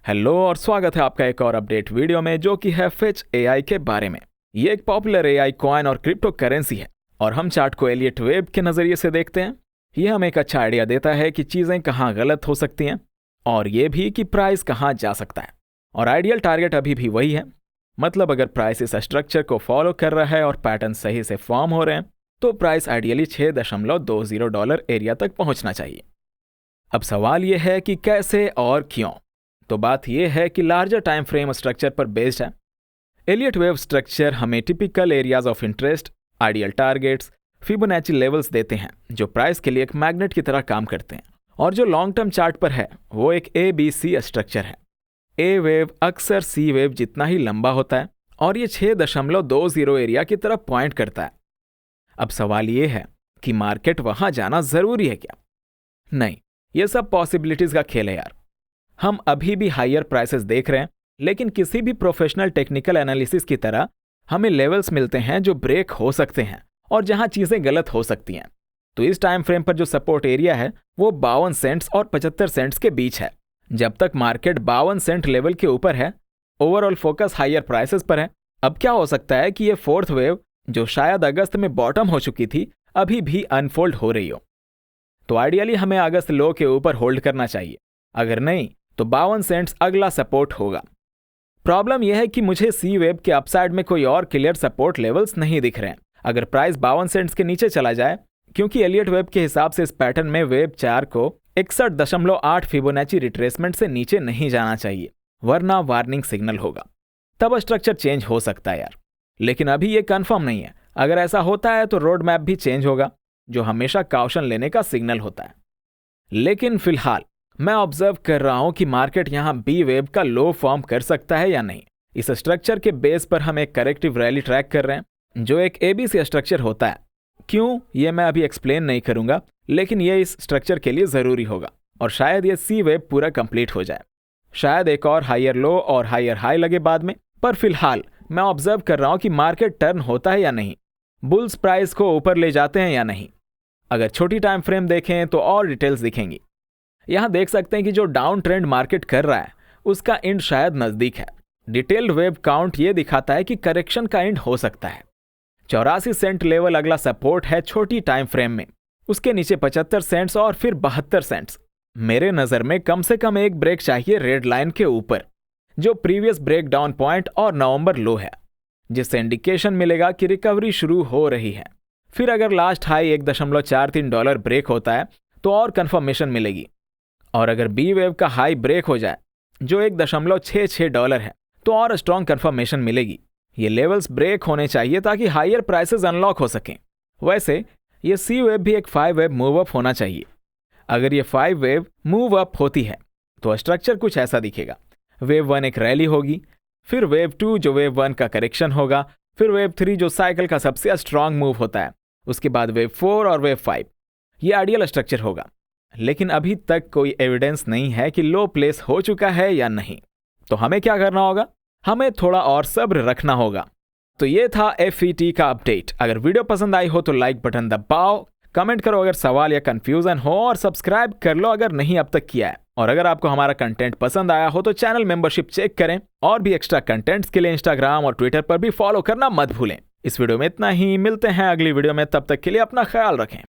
Hello और स्वागत है आपका एक और अपडेट वीडियो में जो कि है फिच एआई के बारे में। ये एक पॉपुलर एआई कॉइन और क्रिप्टो करेंसी है और हम चार्ट को एलियट वेव के नजरिए से देखते हैं। ये हमें एक अच्छा आइडिया देता है कि चीजें कहाँ गलत हो सकती हैं और ये भी कि प्राइस कहाँ जा सकता है। और आइडियल टारगेट अभी भी वही है, मतलब अगर प्राइस इस स्ट्रक्चर को फॉलो कर रहा है और पैटर्न सही से फॉर्म हो रहे हैं तो प्राइस आइडियली $6.20 एरिया तक पहुंचना चाहिए। अब सवाल यह है कि कैसे और क्यों। तो बात यह है कि लार्जर टाइम फ्रेम स्ट्रक्चर पर बेस्ड है। एलियट वेव स्ट्रक्चर हमें typical areas of interest, ideal targets, Fibonacci levels देते हैं जो प्राइस के लिए एक मैग्नेट की तरह काम करते हैं। और जो लॉन्ग टर्म चार्ट पर है वो एक ABC स्ट्रक्चर है। ए वेव अक्सर सी वेव जितना ही लंबा होता है और ये 6.20 एरिया की तरफ पॉइंट करता है। अब सवाल ये है कि मार्केट वहां जाना जरूरी है क्या? नहीं, ये सब पॉसिबिलिटीज का खेल है यार। हम अभी भी हायर प्राइसेस देख रहे हैं, लेकिन किसी भी प्रोफेशनल टेक्निकल एनालिसिस की तरह हमें लेवल्स मिलते हैं जो ब्रेक हो सकते हैं और जहां चीजें गलत हो सकती हैं। तो इस टाइम फ्रेम पर जो सपोर्ट एरिया है वो 52 सेंट्स और 75 सेंट्स के बीच है। जब तक मार्केट 52 सेंट लेवल के ऊपर है, ओवरऑल फोकस हायर प्राइसेस पर है। अब क्या हो सकता है कि ये फोर्थ वेव जो शायद अगस्त में बॉटम हो चुकी थी अभी भी अनफोल्ड हो रही हो। तो आइडियली हमें अगस्त लो के ऊपर होल्ड करना चाहिए, अगर नहीं तो 52 सेंट्स अगला सपोर्ट होगा। प्रॉब्लम यह है कि मुझे सी वेव के अपसाइड में कोई और क्लियर सपोर्ट लेवल्स नहीं दिख रहे हैं अगर प्राइस 52 सेंट्स के नीचे चला जाए, क्योंकि एलियट वेव के हिसाब से इस पैटर्न में वेव 4 को 61.8 फिबोनाची रिट्रेसमेंट से नीचे नहीं जाना चाहिए, वरना वार्निंग सिग्नल होगा। तब स्ट्रक्चर चेंज हो सकता है यार, लेकिन अभी ये कंफर्म नहीं है। अगर ऐसा होता है तो रोड मैप भी चेंज होगा, जो हमेशा काउशन लेने का सिग्नल होता है। लेकिन फिलहाल मैं ऑब्जर्व कर रहा हूं कि मार्केट यहां बी वेव का लो फॉर्म कर सकता है या नहीं। इस स्ट्रक्चर के बेस पर हम एक करेक्टिव रैली ट्रैक कर रहे हैं जो एक ABC स्ट्रक्चर होता है। क्यों, ये मैं अभी एक्सप्लेन नहीं करूंगा, लेकिन ये इस स्ट्रक्चर के लिए जरूरी होगा और शायद ये सी वेव पूरा कंप्लीट हो जाए। शायद एक और हायर लो और हायर हाई लगे बाद में, पर फिलहाल मैं ऑब्जर्व कर रहा हूं कि मार्केट टर्न होता है या नहीं, बुल्स प्राइस को ऊपर ले जाते हैं या नहीं। अगर छोटी टाइम फ्रेम देखें तो और डिटेल्स दिखेंगी। यहां देख सकते हैं कि जो डाउन ट्रेंड मार्केट कर रहा है उसका एंड शायद नजदीक है। डिटेल्ड वेव काउंट ये दिखाता है कि करेक्शन का एंड हो सकता है। 84 सेंट लेवल अगला सपोर्ट है छोटी टाइम फ्रेम में, उसके नीचे 75 सेंट्स और फिर 72 सेंट्स। मेरे नजर में कम से कम एक ब्रेक चाहिए रेड लाइन के ऊपर, जो प्रीवियस ब्रेक डाउन पॉइंट और नवंबर लो है, जिससे इंडिकेशन मिलेगा कि रिकवरी शुरू हो रही है। फिर अगर लास्ट हाई $1.43 ब्रेक होता है तो और कंफर्मेशन मिलेगी, और अगर बी वेव का हाई ब्रेक हो जाए जो $1.66 है तो और स्ट्रॉन्ग कंफर्मेशन मिलेगी। ये लेवल्स ब्रेक होने चाहिए ताकि हायर प्राइसेस अनलॉक हो सकें। वैसे ये सी वेव भी एक 5 वेव मूव अप होना चाहिए। अगर ये 5 वेव मूव अप होती है तो स्ट्रक्चर कुछ ऐसा दिखेगा। वेव 1 एक रैली होगी, फिर वेव 2 जो वेव 1 का करेक्शन होगा, फिर वेव 3 जो साइकिल का सबसे स्ट्रांग मूव होता है, उसके बाद वेव 4 और वेव 5। ये आइडियल स्ट्रक्चर होगा, लेकिन अभी तक कोई एविडेंस नहीं है कि लो प्लेस हो चुका है या नहीं। तो हमें क्या करना होगा? हमें थोड़ा और सब्र रखना होगा। तो ये था FET का अपडेट। अगर वीडियो पसंद आई हो तो लाइक बटन दबाओ, कमेंट करो अगर सवाल या कंफ्यूजन हो, और सब्सक्राइब कर लो अगर नहीं अब तक किया है। और अगर आपको हमारा कंटेंट पसंद आया हो तो चैनल मेंबरशिप चेक करें, और भी एक्स्ट्रा कंटेंट्स के लिए इंस्टाग्राम और ट्विटर पर भी फॉलो करना मत भूलें। इस वीडियो में इतना ही, मिलते हैं अगली वीडियो में, तब तक के लिए अपना ख्याल रखें।